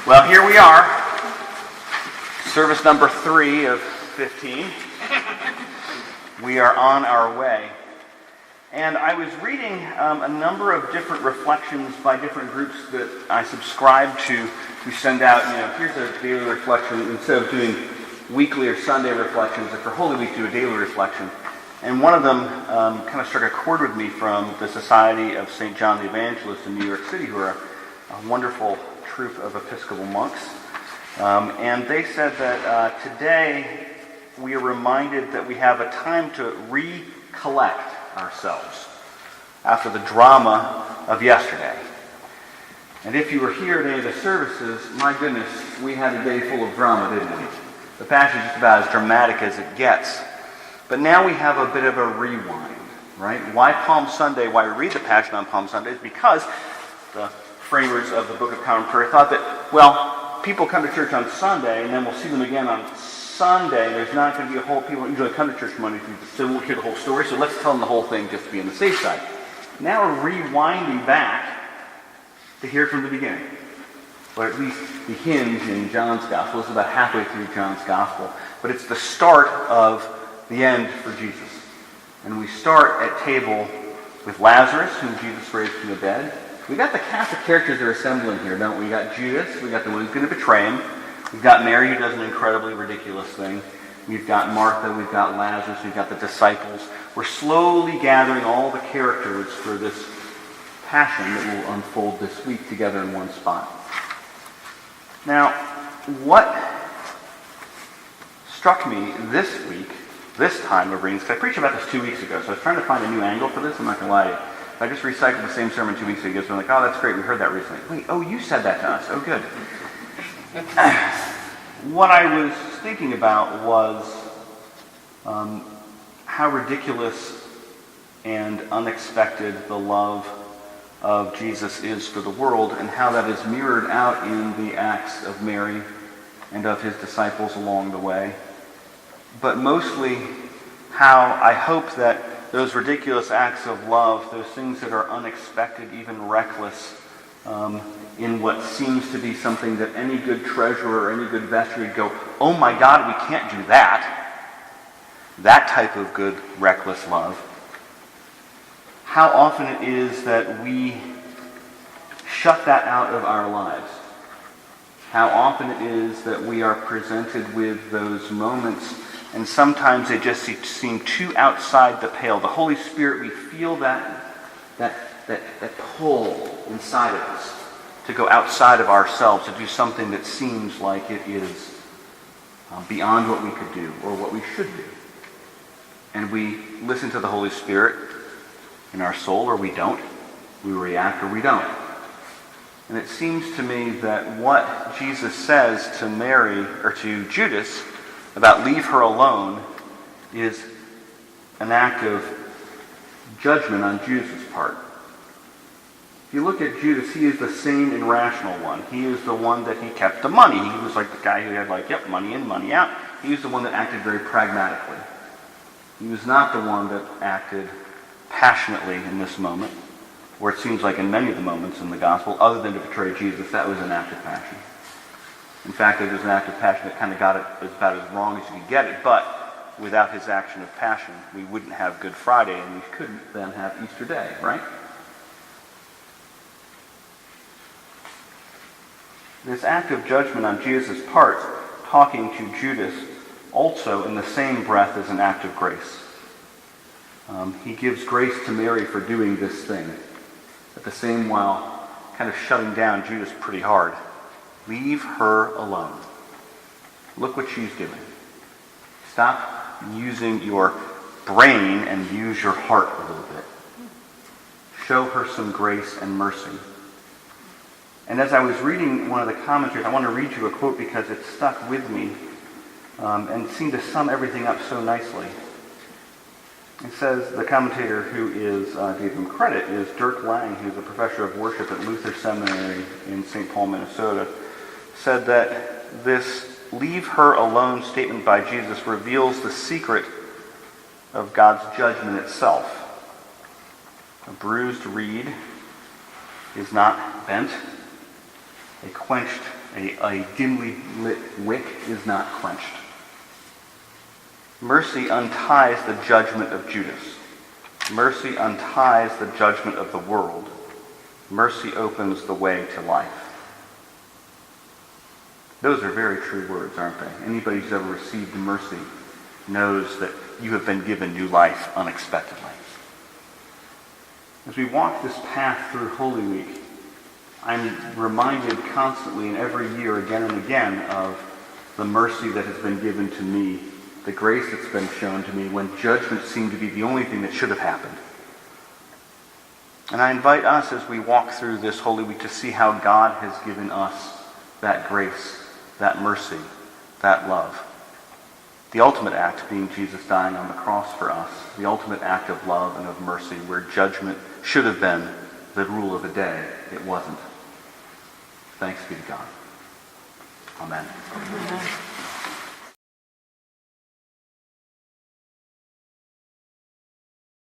Well, here we are, service number 3 of 15. We are on our way. And I was reading a number of different reflections by different groups that I subscribe to, who send out, here's a daily reflection. Instead of doing weekly or Sunday reflections, or for Holy Week, do a daily reflection. And one of them kind of struck a chord with me from the Society of St. John the Evangelist in New York City, who are a wonderful troupe of Episcopal monks. And they said that today we are reminded that we have a time to recollect ourselves after the drama of yesterday. And if you were here at any of the services, my goodness, we had a day full of drama, didn't we? The Passion is just about as dramatic as it gets. But now we have a bit of a rewind, right? Why Palm Sunday, why we read the Passion on Palm Sunday is because the framers of the Book of Common Prayer thought that, well, people come to church on Sunday and then we'll see them again on Sunday. There's not going to be a whole, people don't usually come to church Monday, so we won't hear the whole story, so let's tell them the whole thing just to be on the safe side. Now we're rewinding back to hear it from the beginning. Or at least the hinge in John's Gospel. It's about halfway through John's Gospel. But it's the start of the end for Jesus. And we start at table with Lazarus, whom Jesus raised from the dead. We got the cast of characters that are assembling here, don't we? We got Judas, we got the one who's going to betray him. We've got Mary, who does an incredibly ridiculous thing. We've got Martha, we've got Lazarus, we've got the disciples. We're slowly gathering all the characters for this passion that will unfold this week together in one spot. Now, what struck me this week, this time of readings, because I preached about this 2 weeks ago, so I was trying to find a new angle for this, I'm not going to lie to you. I just recycled the same sermon 2 weeks ago, so I'm like, oh, that's great, we heard that recently. Wait, oh, you said that to us, oh, good. What I was thinking about was how ridiculous and unexpected the love of Jesus is for the world, and how that is mirrored out in the acts of Mary and of his disciples along the way. But mostly how I hope that those ridiculous acts of love, those things that are unexpected, even reckless, in what seems to be something that any good treasurer or any good vestry would go, oh my God, we can't do that. That type of good, reckless love. How often it is that we shut that out of our lives. How often it is that we are presented with those moments, and sometimes they just seem too outside the pale. The Holy Spirit, we feel that pull inside of us to go outside of ourselves, to do something that seems like it is beyond what we could do or what we should do. And we listen to the Holy Spirit in our soul, or we don't. We react or we don't. And it seems to me that what Jesus says to Mary, or to Judas, about leave her alone, is an act of judgment on Judas' part. If you look at Judas, he is the sane and rational one. He is the one that he kept the money. He was like the guy who had money in, money out. He was the one that acted very pragmatically. He was not the one that acted passionately in this moment, where it seems like in many of the moments in the gospel, other than to betray Jesus, that was an act of passion. In fact, it was an act of passion that kind of got it about as wrong as you could get it, but without his action of passion, we wouldn't have Good Friday, and we couldn't then have Easter Day, right? This act of judgment on Jesus' part, talking to Judas, also in the same breath is an act of grace. He gives grace to Mary for doing this thing, at the same while kind of shutting down Judas pretty hard. Leave her alone. Look what she's doing. Stop using your brain and use your heart a little bit. Show her some grace and mercy. And as I was reading one of the commentaries, I want to read you a quote because it stuck with me and seemed to sum everything up so nicely. It says, the commentator who gave him credit is Dirk Lang, who's a professor of worship at Luther Seminary in St. Paul, Minnesota, said that this leave her alone statement by Jesus reveals the secret of God's judgment itself. A bruised reed is not bent. A quenched a dimly lit wick is not quenched. Mercy unties the judgment of Judas. Mercy unties the judgment of the world. Mercy opens the way to life. Those are very true words, aren't they? Anybody who's ever received mercy knows that you have been given new life unexpectedly. As we walk this path through Holy Week, I'm reminded constantly and every year again and again of the mercy that has been given to me, the grace that's been shown to me when judgment seemed to be the only thing that should have happened. And I invite us as we walk through this Holy Week to see how God has given us that grace, that mercy, that love. The ultimate act being Jesus dying on the cross for us, the ultimate act of love and of mercy where judgment should have been the rule of the day. It wasn't. Thanks be to God. Amen.